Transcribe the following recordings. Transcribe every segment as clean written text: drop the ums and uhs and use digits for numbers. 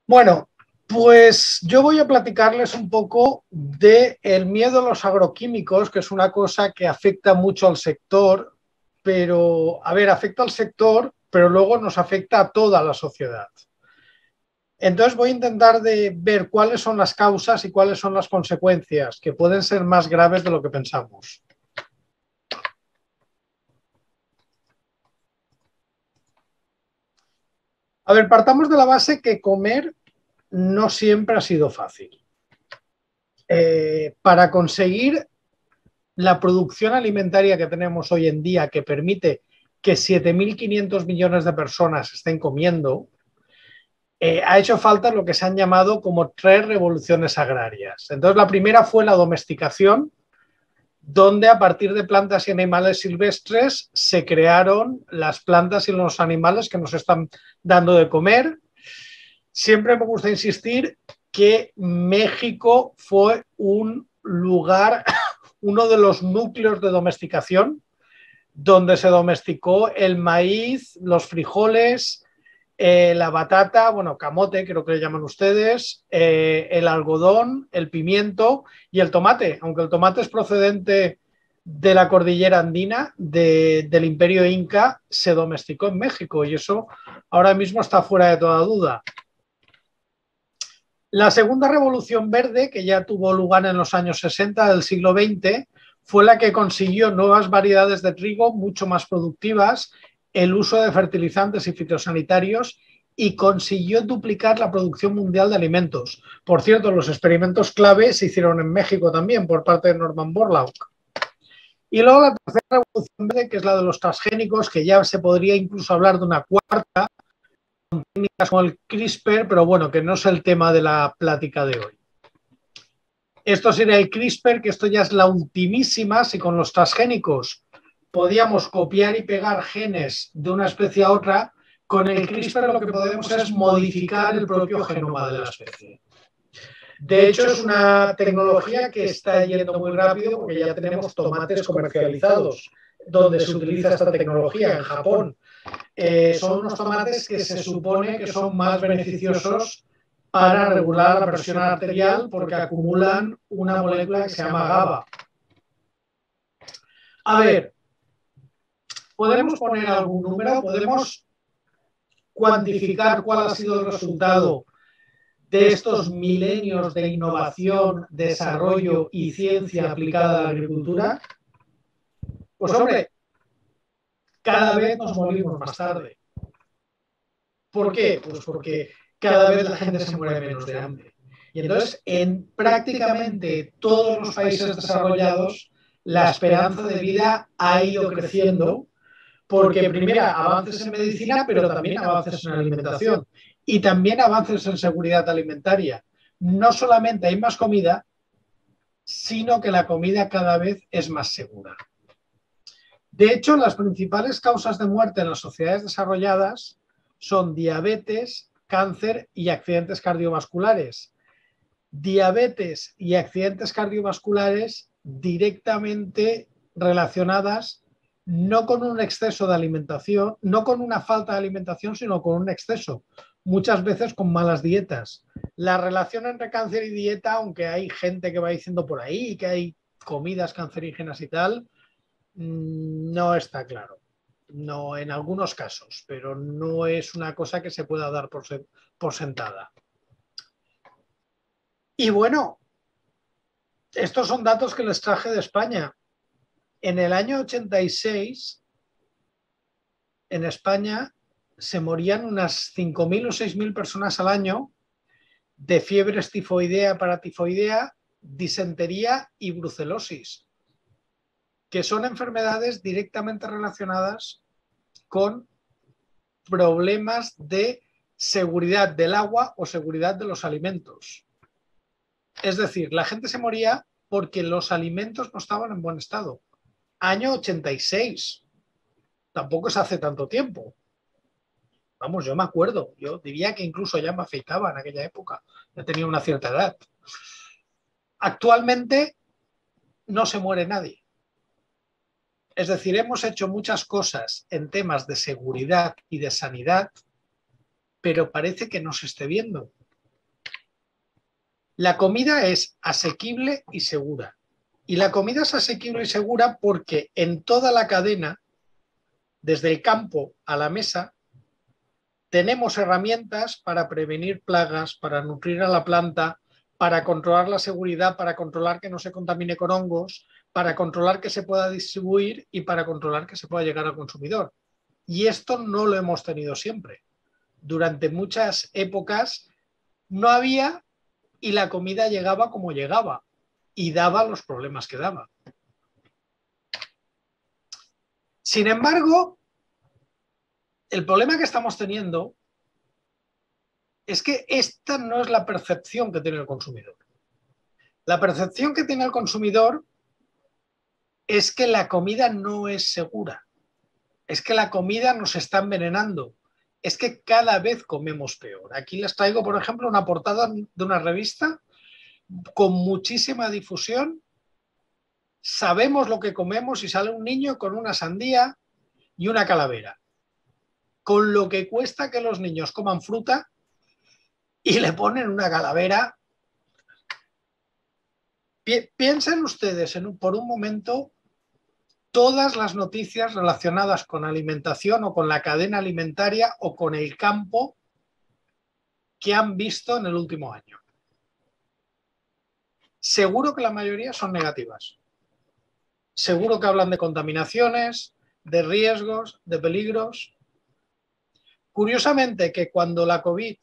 Bueno, pues yo voy a platicarles un poco del miedo a los agroquímicos, que es una cosa que afecta mucho al sector, pero, a ver, afecta al sector, pero luego nos afecta a toda la sociedad. Entonces voy a intentar de ver cuáles son las causas y cuáles son las consecuencias, que pueden ser más graves de lo que pensamos. A ver, partamos de la base que comer no siempre ha sido fácil. Para conseguir la producción alimentaria que tenemos hoy en día, que permite que 7.500 millones de personas estén comiendo, ha hecho falta lo que se han llamado como 3 revoluciones agrarias. Entonces, la primera fue la domesticación, donde a partir de plantas y animales silvestres se crearon las plantas y los animales que nos están dando de comer. Siempre me gusta insistir que México fue un lugar, uno de los núcleos de domesticación, donde se domesticó el maíz, los frijoles, la batata, bueno, camote, creo que le llaman ustedes, el algodón, el pimiento y el tomate, aunque el tomate es procedente de la cordillera andina, del imperio inca, se domesticó en México y eso ahora mismo está fuera de toda duda. La segunda revolución verde, que ya tuvo lugar en los años 60 del siglo XX, fue la que consiguió nuevas variedades de trigo mucho más productivas, el uso de fertilizantes y fitosanitarios y consiguió duplicar la producción mundial de alimentos. Por cierto, los experimentos clave se hicieron en México también por parte de Norman Borlaug. Y luego la tercera revolución verde, que es la de los transgénicos, que ya se podría incluso hablar de una cuarta, con técnicas como el CRISPR, pero bueno, que no es el tema de la plática de hoy. Esto sería el CRISPR, que esto ya es la ultimísima. Si con los transgénicos podíamos copiar y pegar genes de una especie a otra, con el CRISPR lo que podemos es modificar el propio genoma de la especie. De hecho, es una tecnología que está yendo muy rápido porque ya tenemos tomates comercializados donde se utiliza esta tecnología en Japón. Son unos tomates que se supone que son más beneficiosos para regular la presión arterial porque acumulan una molécula que se llama GABA. A ver, ¿podemos poner algún número? ¿Podemos cuantificar cuál ha sido el resultado de estos milenios de innovación, desarrollo y ciencia aplicada a la agricultura? Pues hombre, cada vez nos morimos más tarde. ¿Por qué? Pues porque cada vez la gente se muere menos de hambre. Y entonces, en prácticamente todos los países desarrollados, la esperanza de vida ha ido creciendo porque, primero, avances en medicina, pero también avances en alimentación y también avances en seguridad alimentaria. No solamente hay más comida, sino que la comida cada vez es más segura. De hecho, las principales causas de muerte en las sociedades desarrolladas son diabetes, cáncer y accidentes cardiovasculares. Diabetes y accidentes cardiovasculares directamente relacionadas no con un exceso de alimentación, no con una falta de alimentación, sino con un exceso, muchas veces con malas dietas. La relación entre cáncer y dieta, aunque hay gente que va diciendo por ahí que hay comidas cancerígenas y tal, no está claro. No, en algunos casos, pero no es una cosa que se pueda dar por sentada. Y bueno, estos son datos que les traje de España. En el año 86, en España, se morían unas 5.000 o 6.000 personas al año de fiebres tifoidea, paratifoidea, disentería y brucelosis, que son enfermedades directamente relacionadas con problemas de seguridad del agua o seguridad de los alimentos. Es decir, la gente se moría porque los alimentos no estaban en buen estado. Año 86. Tampoco es hace tanto tiempo. Vamos, yo me acuerdo. Yo diría que incluso ya me afeitaba en aquella época. Ya tenía una cierta edad. Actualmente no se muere nadie. Es decir, hemos hecho muchas cosas en temas de seguridad y de sanidad, pero parece que no se esté viendo. La comida es asequible y segura. Y la comida es asequible y segura porque en toda la cadena, desde el campo a la mesa, tenemos herramientas para prevenir plagas, para nutrir a la planta, para controlar la seguridad, para controlar que no se contamine con hongos, para controlar que se pueda distribuir y para controlar que se pueda llegar al consumidor. Y esto no lo hemos tenido siempre. Durante muchas épocas no había y la comida llegaba como llegaba y daba los problemas que daba. Sin embargo, el problema que estamos teniendo es que esta no es la percepción que tiene el consumidor. La percepción que tiene el consumidor es que la comida no es segura, es que la comida nos está envenenando, es que cada vez comemos peor. Aquí les traigo, por ejemplo, una portada de una revista con muchísima difusión. Sabemos lo que comemos y sale un niño con una sandía y una calavera, con lo que cuesta que los niños coman fruta y le ponen una calavera. Piensen ustedes por un momento todas las noticias relacionadas con alimentación o con la cadena alimentaria o con el campo que han visto en el último año. Seguro que la mayoría son negativas. Seguro que hablan de contaminaciones, de riesgos, de peligros. Curiosamente, que cuando la COVID,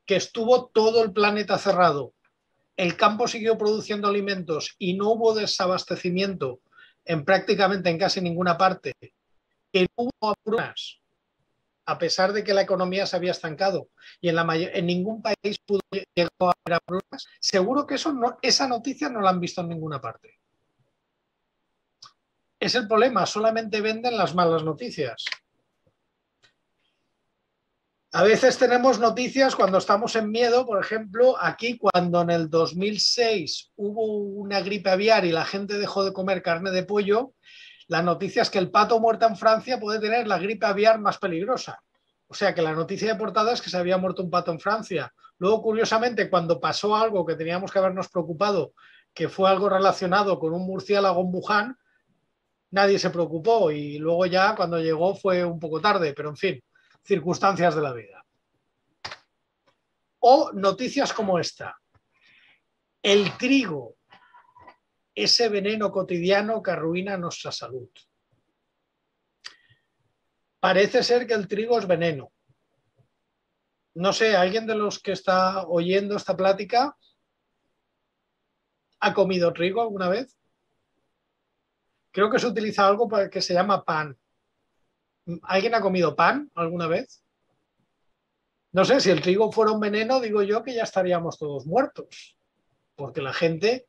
que estuvo todo el planeta cerrado, el campo siguió produciendo alimentos y no hubo desabastecimiento prácticamente en casi ninguna parte, que no hubo hambrunas, a pesar de que la economía se había estancado y en ningún país pudo llegar a haber hambrunas, seguro que esa noticia no la han visto en ninguna parte. Es el problema, solamente venden las malas noticias. A veces tenemos noticias cuando estamos en miedo, por ejemplo, aquí cuando en el 2006 hubo una gripe aviar y la gente dejó de comer carne de pollo, la noticia es que el pato muerto en Francia puede tener la gripe aviar más peligrosa. O sea que la noticia de portada es que se había muerto un pato en Francia. Luego, curiosamente, cuando pasó algo que teníamos que habernos preocupado, que fue algo relacionado con un murciélago en Wuhan, nadie se preocupó y luego ya cuando llegó fue un poco tarde, pero en fin, circunstancias de la vida. O noticias como esta. El trigo, ese veneno cotidiano que arruina nuestra salud. Parece ser que el trigo es veneno. No sé, ¿alguien de los que está oyendo esta plática ha comido trigo alguna vez? Creo que se utiliza algo que se llama pan. ¿Alguien ha comido pan alguna vez? No sé, si el trigo fuera un veneno, digo yo que ya estaríamos todos muertos. Porque la gente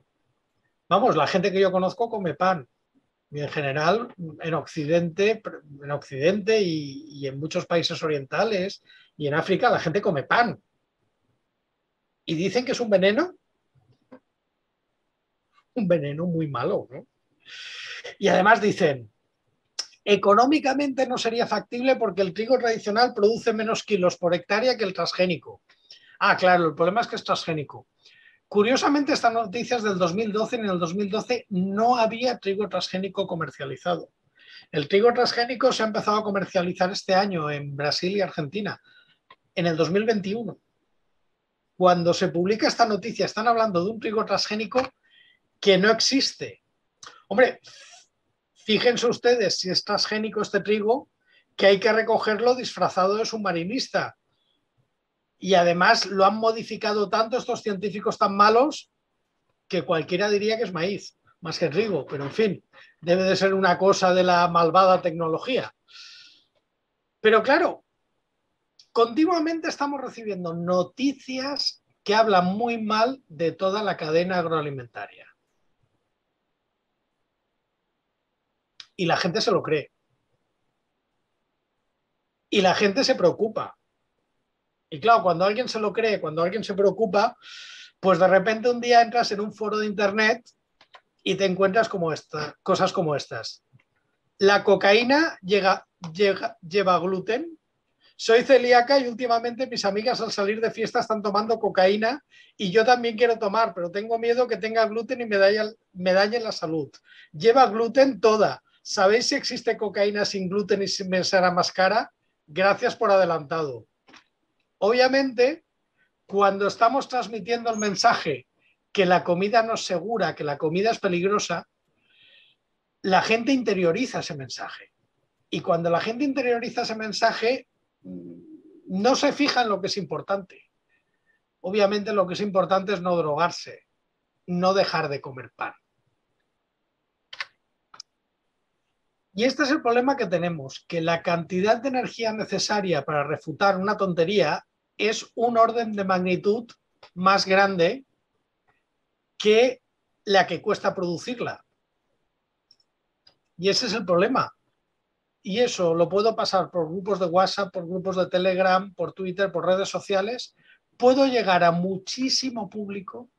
que yo conozco come pan. Y en general, en Occidente y en muchos países orientales y en África, la gente come pan. Y dicen que es un veneno muy malo, ¿no? Y además dicen, económicamente no sería factible porque el trigo tradicional produce menos kilos por hectárea que el transgénico. Ah, claro, el problema es que es transgénico. Curiosamente, esta noticia es del 2012 y en el 2012 no había trigo transgénico comercializado. El trigo transgénico se ha empezado a comercializar este año en Brasil y Argentina, en el 2021. Cuando se publica esta noticia, están hablando de un trigo transgénico que no existe. Hombre, fíjense ustedes si es transgénico este trigo, que hay que recogerlo disfrazado de submarinista. Y además lo han modificado tanto estos científicos tan malos que cualquiera diría que es maíz, más que trigo. Pero en fin, debe de ser una cosa de la malvada tecnología. Pero claro, continuamente estamos recibiendo noticias que hablan muy mal de toda la cadena agroalimentaria. Y la gente se lo cree. Y la gente se preocupa. Y claro, cuando alguien se lo cree, cuando alguien se preocupa, pues de repente un día entras en un foro de internet y te encuentras cosas como estas. La cocaína lleva gluten Soy celíaca y últimamente mis amigas al salir de fiesta están tomando cocaína y yo también quiero tomar, pero tengo miedo que tenga gluten y me dañe la salud. Lleva gluten toda. ¿Sabéis si existe cocaína sin gluten y si me será más cara? Gracias por adelantado. Obviamente, cuando estamos transmitiendo el mensaje que la comida no es segura, que la comida es peligrosa, la gente interioriza ese mensaje. Y cuando la gente interioriza ese mensaje, no se fija en lo que es importante. Obviamente lo que es importante es no drogarse, no dejar de comer pan. Y este es el problema que tenemos, que la cantidad de energía necesaria para refutar una tontería es un orden de magnitud más grande que la que cuesta producirla. Y ese es el problema. Y eso lo puedo pasar por grupos de WhatsApp, por grupos de Telegram, por Twitter, por redes sociales. Puedo llegar a muchísimo público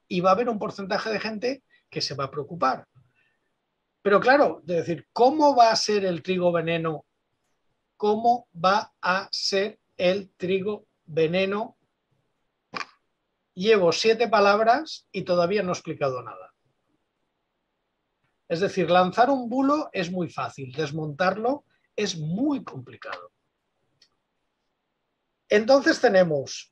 y va a haber un porcentaje de gente que se va a preocupar. Pero claro, de decir, ¿cómo va a ser el trigo veneno? ¿Cómo va a ser el trigo veneno? Llevo 7 palabras y todavía no he explicado nada. Es decir, lanzar un bulo es muy fácil, desmontarlo es muy complicado. Entonces tenemos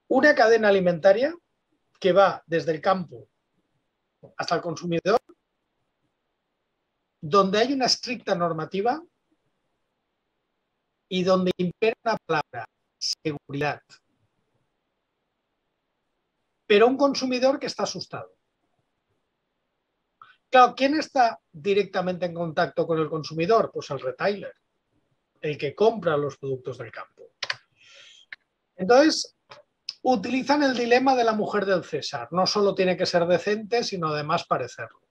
una cadena alimentaria que va desde el campo hasta el consumidor, donde hay una estricta normativa y donde impera una palabra, seguridad. Pero un consumidor que está asustado. Claro, ¿quién está directamente en contacto con el consumidor? Pues el retailer, el que compra los productos del campo. Entonces, utilizan el dilema de la mujer del César. No solo tiene que ser decente, sino además parecerlo.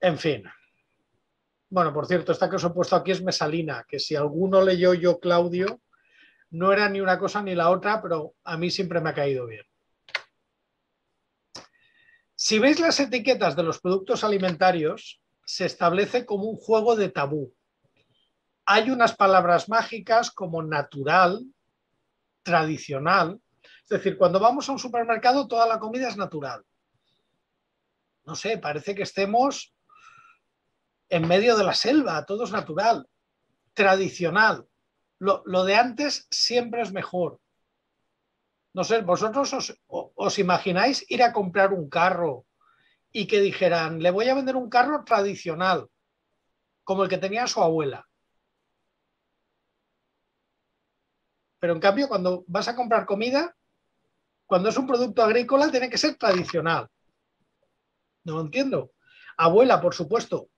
En fin. Bueno, por cierto, esta que os he puesto aquí es Mesalina, que si alguno leyó Yo, Claudio, no era ni una cosa ni la otra, pero a mí siempre me ha caído bien. Si veis las etiquetas de los productos alimentarios, se establece como un juego de tabú. Hay unas palabras mágicas como natural, tradicional. Es decir, cuando vamos a un supermercado, toda la comida es natural. No sé, parece que estemos en medio de la selva, todo es natural. Tradicional. Lo de antes siempre es mejor. No sé, vosotros os imagináis ir a comprar un carro y que dijeran, le voy a vender un carro tradicional, como el que tenía su abuela. Pero en cambio, cuando vas a comprar comida, cuando es un producto agrícola, tiene que ser tradicional. No lo entiendo. Abuela, por supuesto.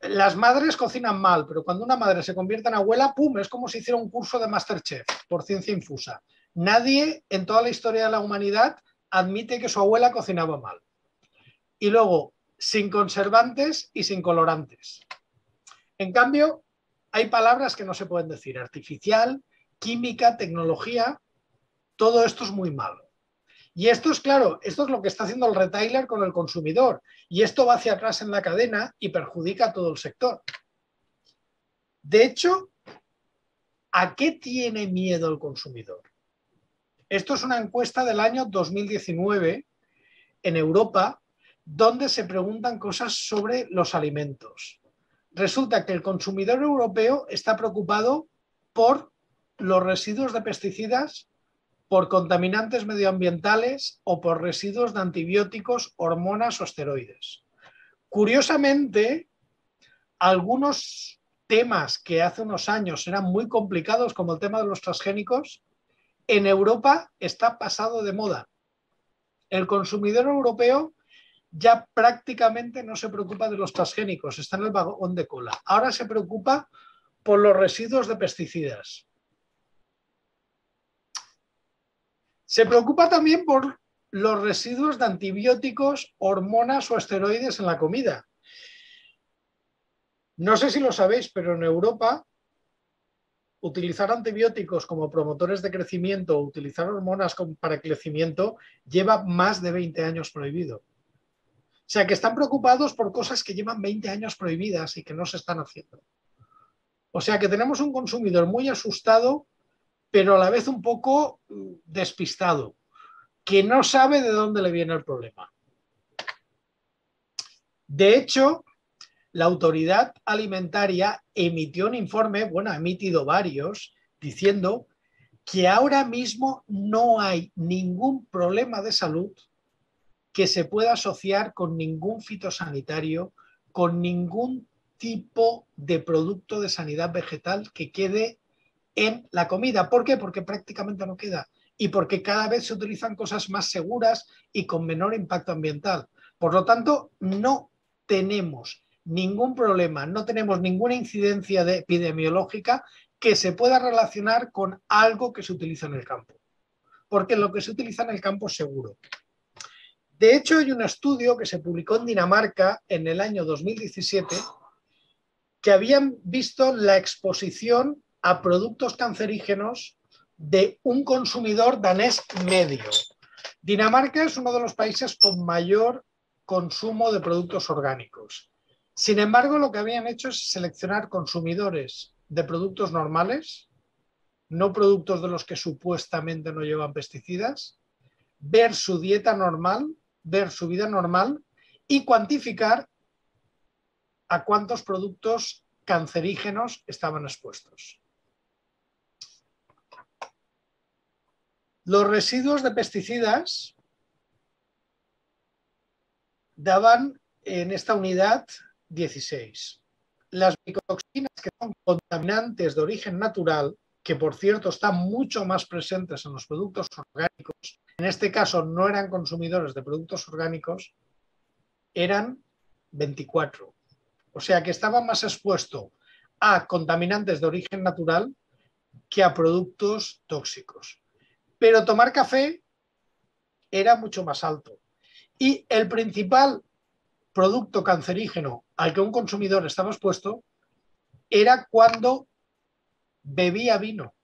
Las madres cocinan mal, pero cuando una madre se convierte en abuela, ¡pum!, es como si hiciera un curso de Masterchef por ciencia infusa. Nadie en toda la historia de la humanidad admite que su abuela cocinaba mal. Y luego, sin conservantes y sin colorantes. En cambio, hay palabras que no se pueden decir. Artificial, química, tecnología, todo esto es muy malo. Y esto es claro, esto es lo que está haciendo el retailer con el consumidor. Y esto va hacia atrás en la cadena y perjudica a todo el sector. De hecho, ¿a qué tiene miedo el consumidor? Esto es una encuesta del año 2019 en Europa, donde se preguntan cosas sobre los alimentos. Resulta que el consumidor europeo está preocupado por los residuos de pesticidas, por contaminantes medioambientales o por residuos de antibióticos, hormonas o esteroides. Curiosamente, algunos temas que hace unos años eran muy complicados, como el tema de los transgénicos, en Europa está pasado de moda. El consumidor europeo ya prácticamente no se preocupa de los transgénicos, está en el vagón de cola. Ahora se preocupa por los residuos de pesticidas. Se preocupa también por los residuos de antibióticos, hormonas o esteroides en la comida. No sé si lo sabéis, pero en Europa utilizar antibióticos como promotores de crecimiento o utilizar hormonas para crecimiento lleva más de 20 años prohibido. sea, que están preocupados por cosas que llevan 20 años prohibidas y que no se están haciendo. O sea, que tenemos un consumidor muy asustado, pero a la vez un poco despistado, que no sabe de dónde le viene el problema. De hecho, la autoridad alimentaria emitió un informe, bueno, ha emitido varios, diciendo que ahora mismo no hay ningún problema de salud que se pueda asociar con ningún fitosanitario, con ningún tipo de producto de sanidad vegetal que quede en la comida. ¿Por qué? Porque prácticamente no queda y porque cada vez se utilizan cosas más seguras y con menor impacto ambiental. Por lo tanto, no tenemos ningún problema, no tenemos ninguna incidencia epidemiológica que se pueda relacionar con algo que se utiliza en el campo, porque lo que se utiliza en el campo es seguro. De hecho, hay un estudio que se publicó en Dinamarca en el año 2017 que habían visto la exposición a productos cancerígenos de un consumidor danés medio. Dinamarca es uno de los países con mayor consumo de productos orgánicos. Sin embargo, lo que habían hecho es seleccionar consumidores de productos normales, no productos de los que supuestamente no llevan pesticidas, ver su dieta normal, ver su vida normal y cuantificar a cuántos productos cancerígenos estaban expuestos. Los residuos de pesticidas daban en esta unidad 16. Las micotoxinas, que son contaminantes de origen natural, que por cierto están mucho más presentes en los productos orgánicos, en este caso no eran consumidores de productos orgánicos, eran 24. O sea que estaba más expuesto a contaminantes de origen natural que a productos tóxicos. Pero tomar café era mucho más alto. Y el principal producto cancerígeno al que un consumidor estaba expuesto era cuando bebía vino.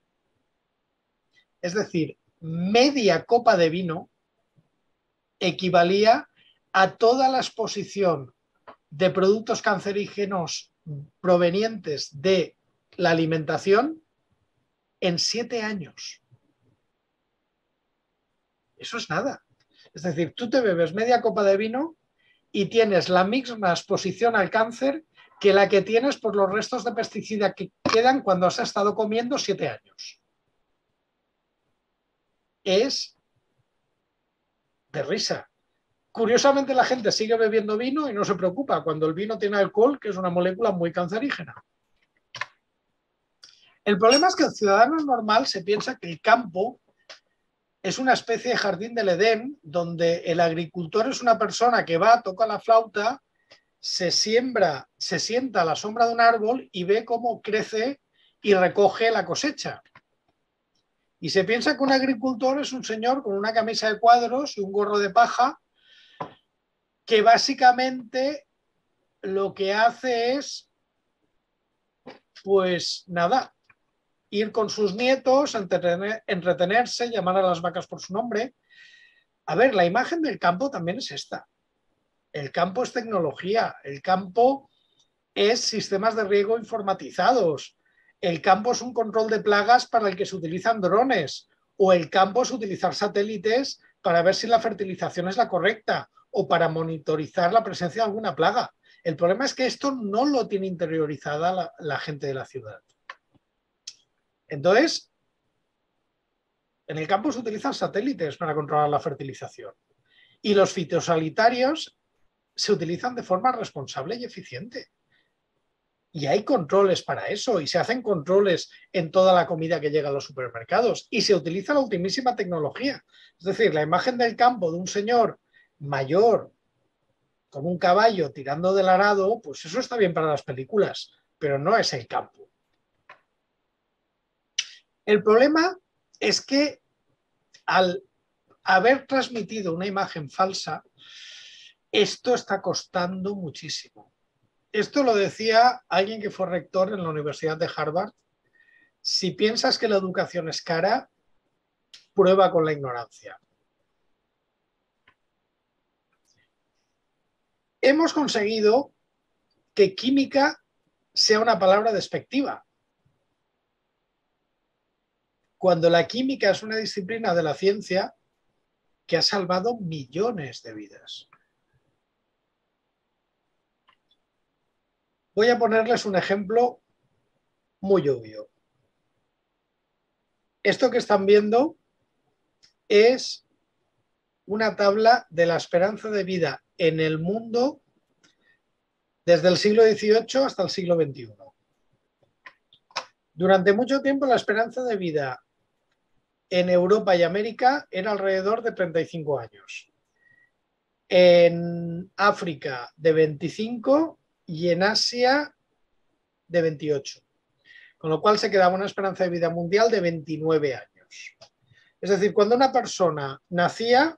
Es decir, media copa de vino equivalía a toda la exposición de productos cancerígenos provenientes de la alimentación en 7 años. Eso es nada. Es decir, tú te bebes media copa de vino y tienes la misma exposición al cáncer que la que tienes por los restos de pesticida que quedan cuando has estado comiendo 7 años. Es de risa. Curiosamente, la gente sigue bebiendo vino y no se preocupa cuando el vino tiene alcohol, que es una molécula muy cancerígena. El problema es que el ciudadano normal se piensa que el campo es una especie de jardín del Edén, donde el agricultor es una persona que va, toca la flauta, se sienta a la sombra de un árbol y ve cómo crece y recoge la cosecha. Y se piensa que un agricultor es un señor con una camisa de cuadros y un gorro de paja que básicamente lo que hace es, pues nada, ir con sus nietos, entretenerse, llamar a las vacas por su nombre. A ver, la imagen del campo también es esta. El campo es tecnología, el campo es sistemas de riego informatizados, el campo es un control de plagas para el que se utilizan drones, o el campo es utilizar satélites para ver si la fertilización es la correcta o para monitorizar la presencia de alguna plaga. El problema es que esto no lo tiene interiorizada la gente de la ciudad. Entonces, en el campo se utilizan satélites para controlar la fertilización y los fitosanitarios se utilizan de forma responsable y eficiente. Y hay controles para eso y se hacen controles en toda la comida que llega a los supermercados y se utiliza la ultimísima tecnología. Es decir, la imagen del campo de un señor mayor con un caballo tirando del arado, pues eso está bien para las películas, pero no es el campo. El problema es que al haber transmitido una imagen falsa, esto está costando muchísimo. Esto lo decía alguien que fue rector en la Universidad de Harvard. Si piensas que la educación es cara, prueba con la ignorancia. hemos conseguido que química sea una palabra despectiva, cuando la química es una disciplina de la ciencia que ha salvado millones de vidas. Voy a ponerles un ejemplo muy obvio. Esto que están viendo es una tabla de la esperanza de vida en el mundo desde el siglo XVIII hasta el siglo XXI. Durante mucho tiempo la esperanza de vida en Europa y América era alrededor de 35 años. En África de 25 y en Asia de 28. Con lo cual se quedaba una esperanza de vida mundial de 29 años. Es decir, cuando una persona nacía,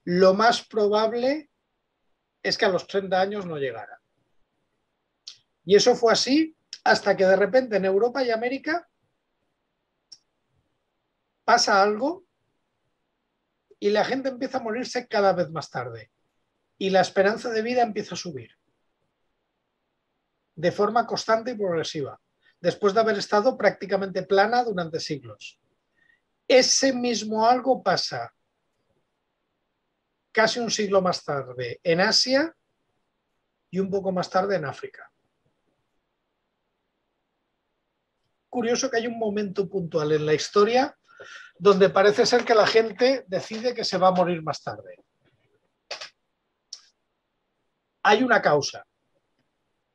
lo más probable es que a los 30 años no llegara. Y eso fue así hasta que de repente en Europa y América pasa algo y la gente empieza a morirse cada vez más tarde. Y la esperanza de vida empieza a subir de forma constante y progresiva, después de haber estado prácticamente plana durante siglos. Ese mismo algo pasa casi un siglo más tarde en Asia y un poco más tarde en África. Curioso que hay un momento puntual en la historia donde parece ser que la gente decide que se va a morir más tarde. Hay una causa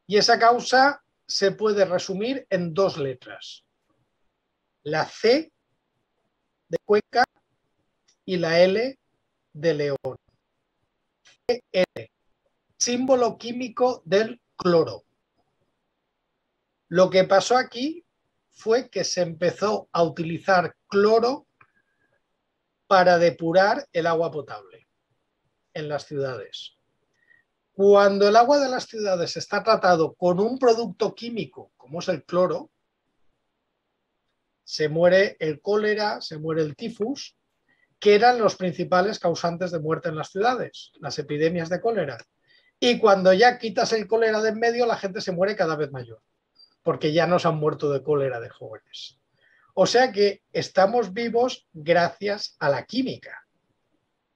y esa causa se puede resumir en dos letras. La C de Cuenca y la L de León. L, símbolo químico del cloro. Lo que pasó aquí fue que se empezó a utilizar cloro para depurar el agua potable en las ciudades. Cuando el agua de las ciudades está tratado con un producto químico, como es el cloro, se muere el cólera, se muere el tifus, que eran los principales causantes de muerte en las ciudades, las epidemias de cólera. Y cuando ya quitas el cólera de en medio, la gente se muere cada vez mayor, porque ya no se han muerto de cólera de jóvenes. O sea que estamos vivos gracias a la química.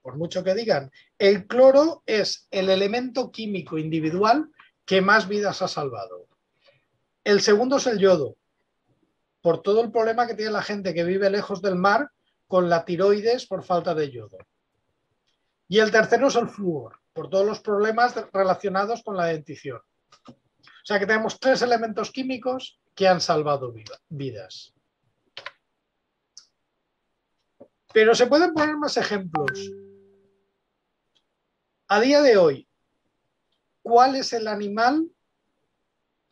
Por mucho que digan, el cloro es el elemento químico individual que más vidas ha salvado. El segundo es el yodo, por todo el problema que tiene la gente que vive lejos del mar con la tiroides por falta de yodo. Y el tercero es el flúor, por todos los problemas relacionados con la dentición. O sea que tenemos tres elementos químicos que han salvado vidas. Pero se pueden poner más ejemplos. A día de hoy, ¿cuál es el animal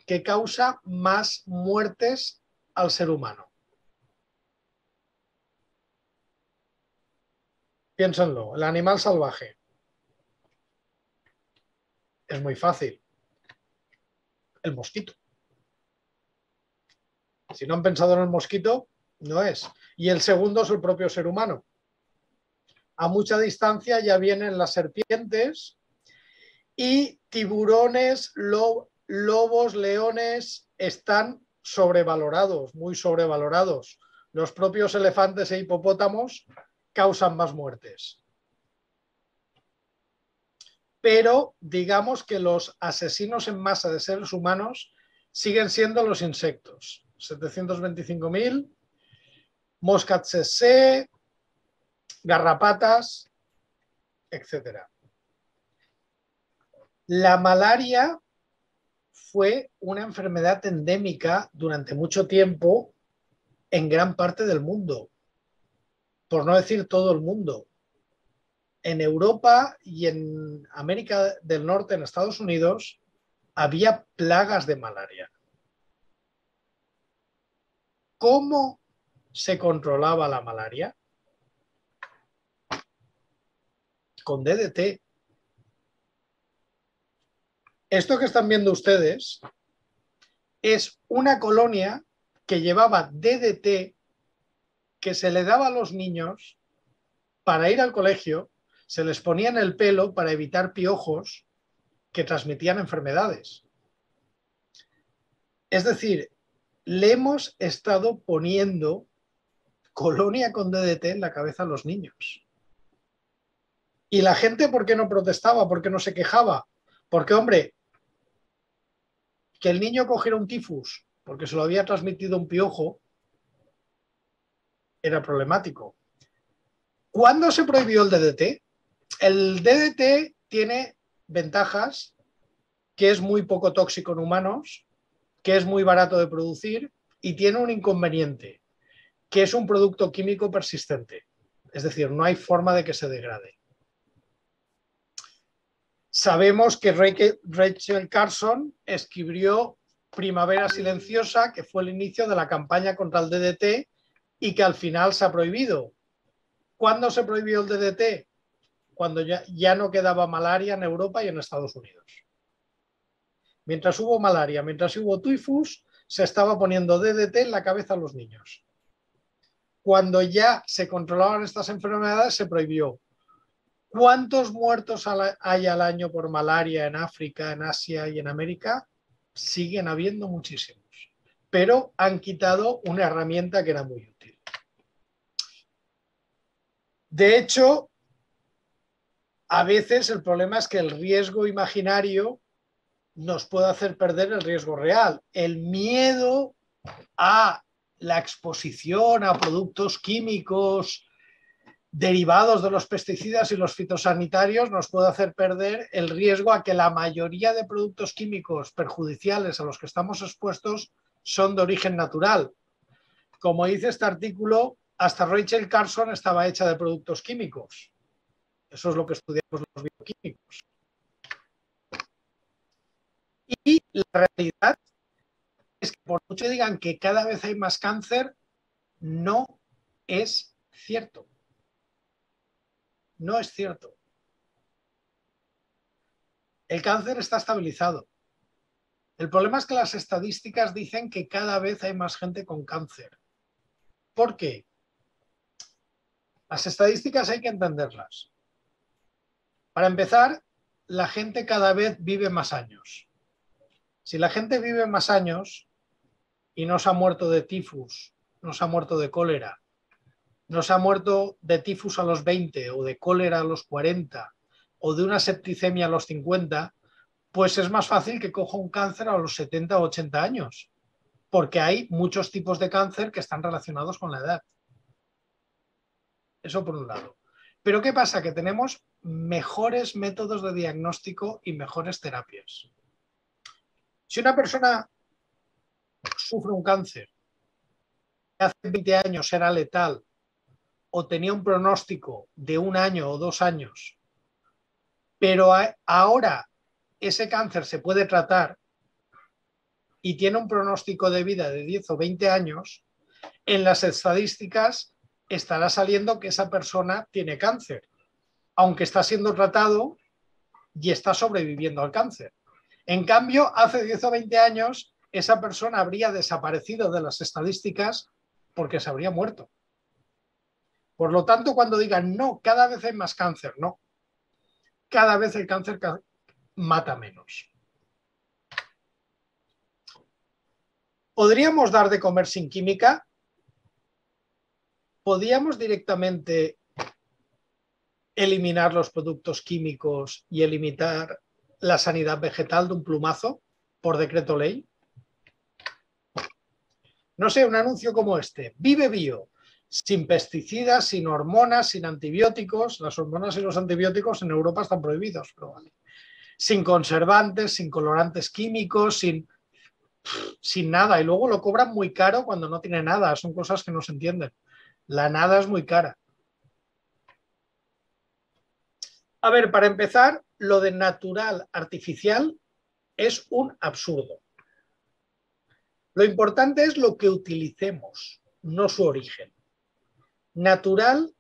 que causa más muertes al ser humano? Piénsenlo, el animal salvaje. Es muy fácil. El mosquito. Si no han pensado en el mosquito, no es. Y el segundo es el propio ser humano. A mucha distancia ya vienen las serpientes y tiburones, lobos, leones están sobrevalorados, muy sobrevalorados. Los propios elefantes e hipopótamos causan más muertes. Pero digamos que los asesinos en masa de seres humanos siguen siendo los insectos. 725.000, moscas tsetse, garrapatas, etc. La malaria fue una enfermedad endémica durante mucho tiempo en gran parte del mundo, por no decir todo el mundo. En Europa y en América del Norte, en Estados Unidos, había plagas de malaria. ¿Cómo se controlaba la malaria? Con DDT. Esto que están viendo ustedes es una colonia que llevaba DDT que se le daba a los niños para ir al colegio, se les ponía en el pelo para evitar piojos que transmitían enfermedades. Es decir, le hemos estado poniendo colonia con DDT en la cabeza a los niños. ¿Y la gente por qué no protestaba? ¿Por qué no se quejaba? Porque, hombre, que el niño cogiera un tifus porque se lo había transmitido un piojo era problemático. ¿Cuándo se prohibió el DDT? El DDT tiene ventajas, que es muy poco tóxico en humanos, que es muy barato de producir y tiene un inconveniente, que es un producto químico persistente. Es decir, no hay forma de que se degrade. Sabemos que Rachel Carson escribió Primavera Silenciosa, que fue el inicio de la campaña contra el DDT y que al final se ha prohibido. ¿Cuándo se prohibió el DDT? Cuando ya no quedaba malaria en Europa y en Estados Unidos. Mientras hubo malaria, mientras hubo tifus, se estaba poniendo DDT en la cabeza a los niños. Cuando ya se controlaban estas enfermedades, se prohibió. ¿Cuántos muertos hay al año por malaria en África, en Asia y en América? Siguen habiendo muchísimos, pero han quitado una herramienta que era muy útil. De hecho, a veces el problema es que el riesgo imaginario nos puede hacer perder el riesgo real. El miedo a la exposición a productos químicos derivados de los pesticidas y los fitosanitarios nos puede hacer perder el riesgo a que la mayoría de productos químicos perjudiciales a los que estamos expuestos son de origen natural. Como dice este artículo, hasta Rachel Carson estaba hecha de productos químicos. Eso es lo que estudiamos los bioquímicos. Y la realidad es que por mucho que digan que cada vez hay más cáncer, no es cierto. No es cierto. El cáncer está estabilizado. El problema es que las estadísticas dicen que cada vez hay más gente con cáncer. ¿Por qué? Las estadísticas hay que entenderlas. Para empezar, la gente cada vez vive más años. Si la gente vive más años y no se ha muerto de tifus, no se ha muerto de cólera, no se ha muerto de tifus a los 20 o de cólera a los 40 o de una septicemia a los 50, pues es más fácil que coja un cáncer a los 70 o 80 años, porque hay muchos tipos de cáncer que están relacionados con la edad. Eso por un lado. Pero ¿qué pasa? Que tenemos mejores métodos de diagnóstico y mejores terapias. Si una persona sufre un cáncer que hace 20 años era letal o tenía un pronóstico de 1 año o 2 años, pero ahora ese cáncer se puede tratar y tiene un pronóstico de vida de 10 o 20 años, en las estadísticas estará saliendo que esa persona tiene cáncer, aunque está siendo tratado y está sobreviviendo al cáncer. En cambio, hace 10 o 20 años, esa persona habría desaparecido de las estadísticas porque se habría muerto. Por lo tanto, cuando digan, no, cada vez hay más cáncer, no. Cada vez el cáncer mata menos. ¿Podríamos dar de comer sin química? ¿Podríamos directamente eliminar los productos químicos y eliminar la sanidad vegetal de un plumazo por decreto ley? No sé, un anuncio como este, Vive Bio, sin pesticidas, sin hormonas, sin antibióticos. Las hormonas y los antibióticos en Europa están prohibidos, pero vale. Sin conservantes, sin colorantes químicos, sin nada. Y luego lo cobran muy caro cuando no tiene nada. Son cosas que no se entienden. La nada es muy cara. A ver, para empezar, lo de natural artificial es un absurdo. Lo importante es lo que utilicemos, no su origen. Natural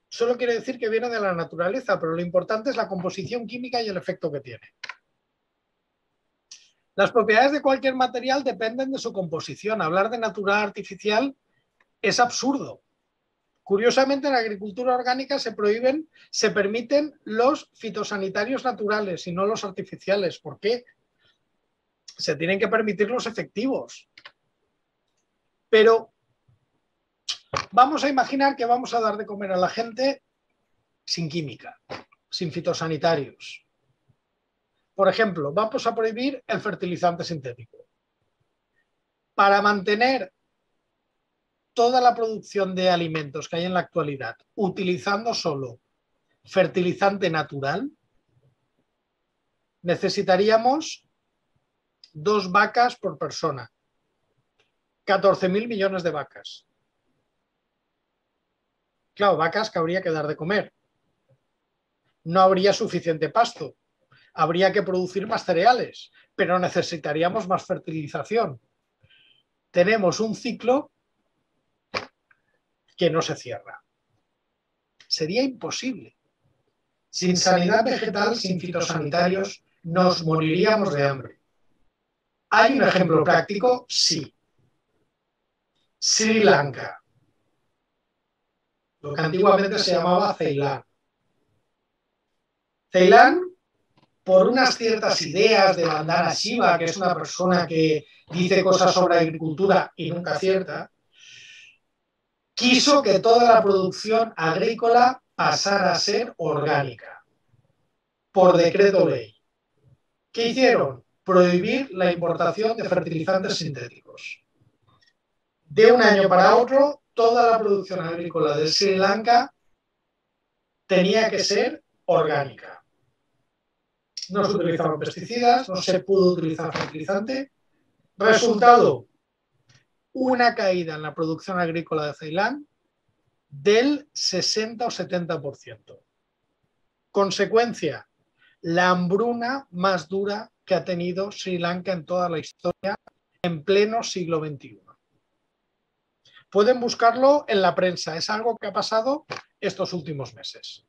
solo quiere decir que viene de la naturaleza, pero lo importante es la composición química y el efecto que tiene. Las propiedades de cualquier material dependen de su composición. Hablar de natural artificial es absurdo. Curiosamente, en la agricultura orgánica se permiten los fitosanitarios naturales y no los artificiales. ¿Por qué? Se tienen que permitir los efectivos. Pero vamos a imaginar que vamos a dar de comer a la gente sin química, sin fitosanitarios. Por ejemplo, vamos a prohibir el fertilizante sintético. Para mantener toda la producción de alimentos que hay en la actualidad, utilizando solo fertilizante natural, necesitaríamos 2 vacas por persona. 14.000 millones de vacas. Claro, vacas que habría que dar de comer. No habría suficiente pasto. Habría que producir más cereales, pero necesitaríamos más fertilización. Tenemos un ciclo que no se cierra. Sería imposible. Sin sanidad vegetal, sin fitosanitarios, nos moriríamos de hambre. ¿Hay un ejemplo práctico? Sí. Sri Lanka, lo que antiguamente se llamaba Ceilán. Ceilán, por unas ciertas ideas de Vandana Shiva, que es una persona que dice cosas sobre agricultura y nunca acierta, quiso que toda la producción agrícola pasara a ser orgánica, por decreto ley. ¿Qué hicieron? Prohibir la importación de fertilizantes sintéticos. De un año para otro, toda la producción agrícola de Sri Lanka tenía que ser orgánica. No se utilizaban pesticidas, no se pudo utilizar fertilizante. Resultado, una caída en la producción agrícola de Ceilán del 60 o 70%. Consecuencia, la hambruna más dura que ha tenido Sri Lanka en toda la historia en pleno siglo XXI. Pueden buscarlo en la prensa, es algo que ha pasado estos últimos meses.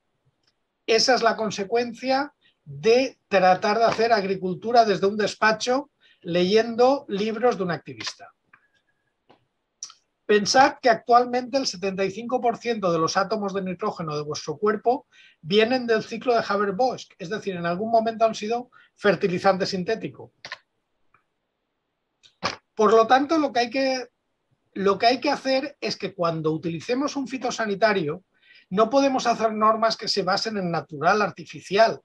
Esa es la consecuencia de tratar de hacer agricultura desde un despacho leyendo libros de un activista. Pensad que actualmente el 75% de los átomos de nitrógeno de vuestro cuerpo vienen del ciclo de Haber-Bosch, es decir, en algún momento han sido fertilizante sintético. Por lo tanto, lo que hay que hacer es que cuando utilicemos un fitosanitario, no podemos hacer normas que se basen en natural, artificial.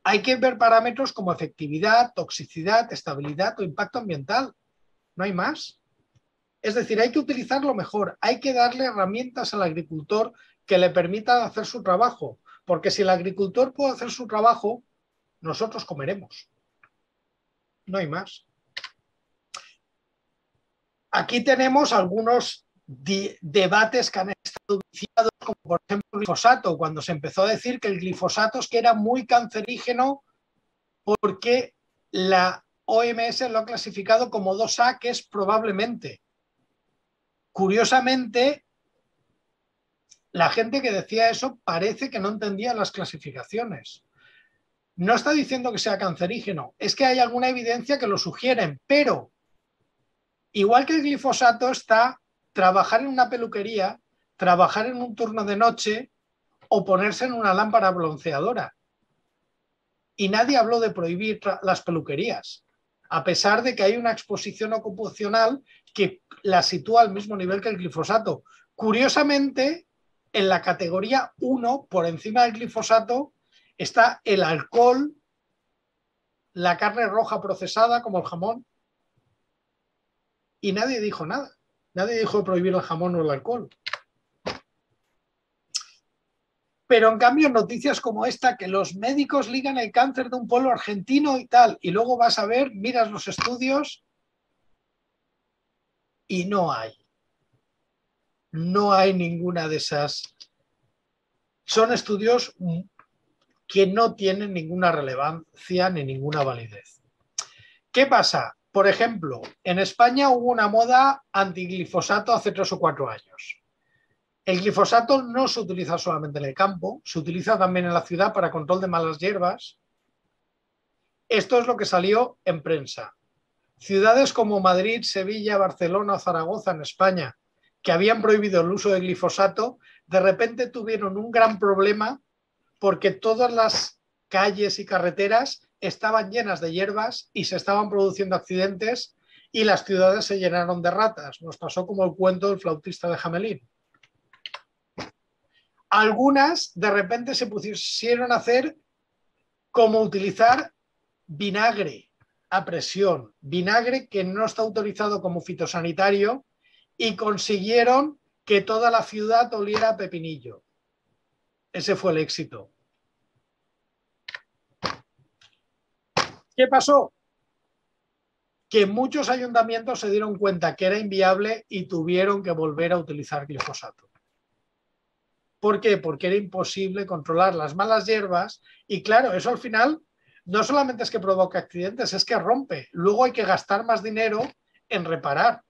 Hay que ver parámetros como efectividad, toxicidad, estabilidad o impacto ambiental. No hay más. Es decir, hay que utilizarlo mejor, hay que darle herramientas al agricultor que le permitan hacer su trabajo, porque si el agricultor puede hacer su trabajo, nosotros comeremos. No hay más. Aquí tenemos algunos debates que han estado viciados, como por ejemplo el glifosato, cuando se empezó a decir que el glifosato es que era muy cancerígeno porque la OMS lo ha clasificado como 2A, que es probablemente. Curiosamente, la gente que decía eso parece que no entendía las clasificaciones. No está diciendo que sea cancerígeno, es que hay alguna evidencia que lo sugieren, pero igual que el glifosato está trabajar en una peluquería, trabajar en un turno de noche o ponerse en una lámpara bronceadora. Y nadie habló de prohibir las peluquerías, a pesar de que hay una exposición ocupacional que la sitúa al mismo nivel que el glifosato. Curiosamente, en la categoría 1, por encima del glifosato, está el alcohol, la carne roja procesada, como el jamón, y nadie dijo nada. Nadie dijo prohibir el jamón o el alcohol. Pero en cambio noticias como esta, que los médicos ligan el cáncer de un pueblo argentino y tal, y luego vas a ver, miras los estudios y no hay. No hay ninguna de esas. Son estudios que no tienen ninguna relevancia ni ninguna validez. ¿Qué pasa? Por ejemplo, en España hubo una moda antiglifosato hace 3 o 4 años. El glifosato no se utiliza solamente en el campo, se utiliza también en la ciudad para control de malas hierbas. Esto es lo que salió en prensa. Ciudades como Madrid, Sevilla, Barcelona o Zaragoza en España, que habían prohibido el uso de glifosato, de repente tuvieron un gran problema porque todas las calles y carreteras estaban llenas de hierbas y se estaban produciendo accidentes y las ciudades se llenaron de ratas. Nos pasó como el cuento del flautista de Hamelin. Algunas de repente se pusieron a hacer como utilizar vinagre a presión, vinagre que no está autorizado como fitosanitario, y consiguieron que toda la ciudad oliera a pepinillo. Ese fue el éxito. ¿Qué pasó? Que muchos ayuntamientos se dieron cuenta que era inviable y tuvieron que volver a utilizar glifosato. ¿Por qué? Porque era imposible controlar las malas hierbas y claro, eso al final no solamente es que provoca accidentes, es que rompe. Luego hay que gastar más dinero en reparar.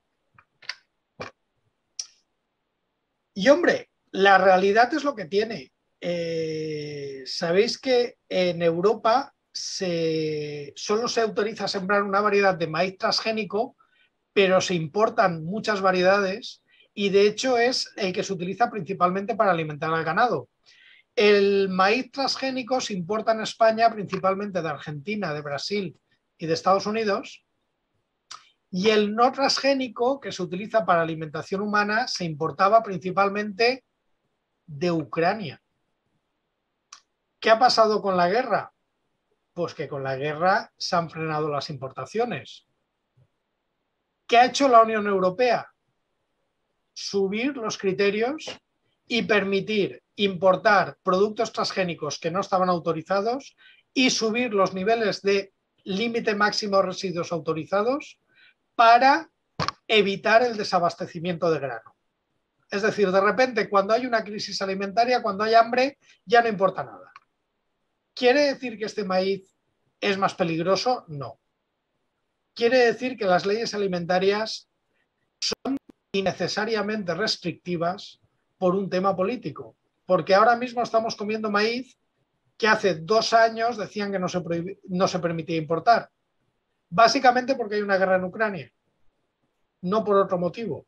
Y hombre, la realidad es lo que tiene. Sabéis que en Europa solo se autoriza sembrar una variedad de maíz transgénico, pero se importan muchas variedades y de hecho es el que se utiliza principalmente para alimentar al ganado. El maíz transgénico se importa en España principalmente de Argentina, de Brasil y de Estados Unidos, y el no transgénico, que se utiliza para alimentación humana, se importaba principalmente de Ucrania. ¿Qué ha pasado con la guerra? Pues que con la guerra se han frenado las importaciones. ¿Qué ha hecho la Unión Europea? Subir los criterios y permitir importar productos transgénicos que no estaban autorizados y subir los niveles de límite máximo de residuos autorizados para evitar el desabastecimiento de grano. Es decir, de repente, cuando hay una crisis alimentaria, cuando hay hambre, ya no importa nada. ¿Quiere decir que este maíz es más peligroso? No. Quiere decir que las leyes alimentarias son innecesariamente restrictivas por un tema político, porque ahora mismo estamos comiendo maíz que hace 2 años decían que no se permitía importar, básicamente porque hay una guerra en Ucrania, no por otro motivo.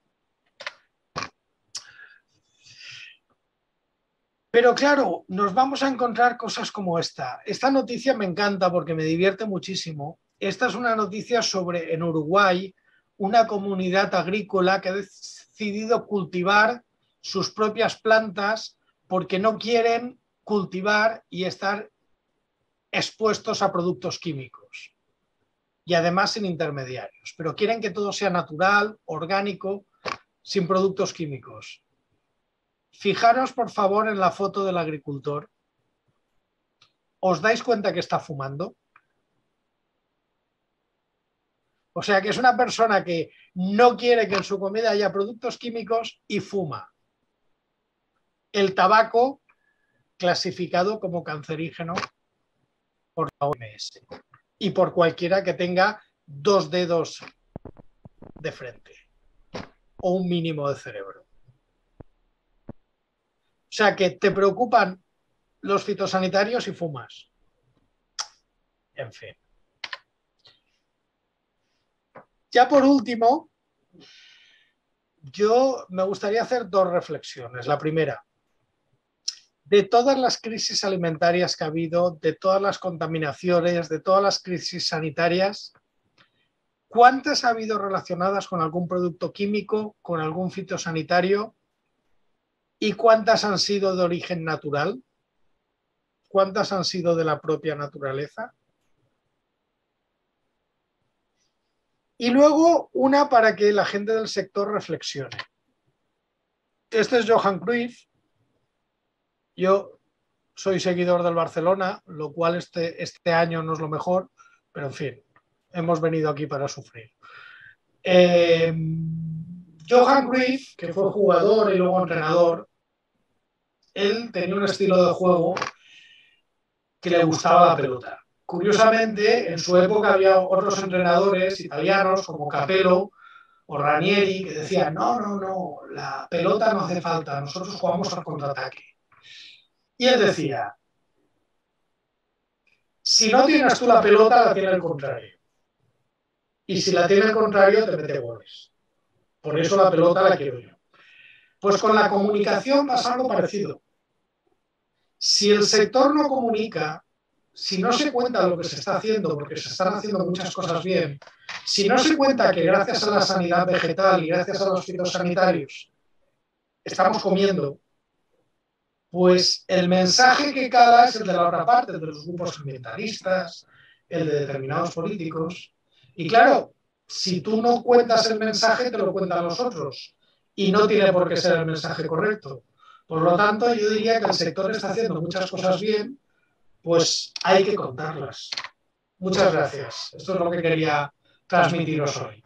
Pero claro, nos vamos a encontrar cosas como esta. Esta noticia me encanta porque me divierte muchísimo. Esta es una noticia sobre, en Uruguay, una comunidad agrícola que ha decidido cultivar sus propias plantas porque no quieren cultivar y estar expuestos a productos químicos. Y además sin intermediarios. Pero quieren que todo sea natural, orgánico, sin productos químicos. Fijaros, por favor, en la foto del agricultor. ¿Os dais cuenta que está fumando? O sea, que es una persona que no quiere que en su comida haya productos químicos y fuma. El tabaco, clasificado como cancerígeno por la OMS y por cualquiera que tenga 2 dedos de frente o un mínimo de cerebro. O sea, que te preocupan los fitosanitarios y fumas. En fin. Ya por último, yo me gustaría hacer 2 reflexiones. La primera, de todas las crisis alimentarias que ha habido, de todas las contaminaciones, de todas las crisis sanitarias, ¿cuántas ha habido relacionadas con algún producto químico, con algún fitosanitario? ¿Y cuántas han sido de origen natural? ¿Cuántas han sido de la propia naturaleza? Y luego una para que la gente del sector reflexione. Este es Johan Cruyff. Yo soy seguidor del Barcelona, lo cual este año no es lo mejor, pero en fin, hemos venido aquí para sufrir. Johan Cruyff, que fue jugador y luego entrenador, él tenía un estilo de juego que le gustaba la pelota. Curiosamente, en su época había otros entrenadores italianos como Capello o Ranieri que decían, no, la pelota no hace falta, nosotros jugamos al contraataque. Y él decía, si no tienes tú la pelota, la tiene el contrario. Y si la tiene el contrario, te mete goles. Por eso la pelota la quiero yo. Pues con la comunicación pasa algo parecido. Si el sector no comunica, si no se cuenta lo que se está haciendo, porque se están haciendo muchas cosas bien, si no se cuenta que gracias a la sanidad vegetal y gracias a los fitosanitarios estamos comiendo, pues el mensaje que cala es el de la otra parte, el de los grupos ambientalistas, el de determinados políticos. Y claro, si tú no cuentas el mensaje, te lo cuentan los otros. Y no tiene por qué ser el mensaje correcto. Por lo tanto, yo diría que el sector está haciendo muchas cosas bien, pues hay que contarlas. Muchas gracias. Esto es lo que quería transmitiros hoy.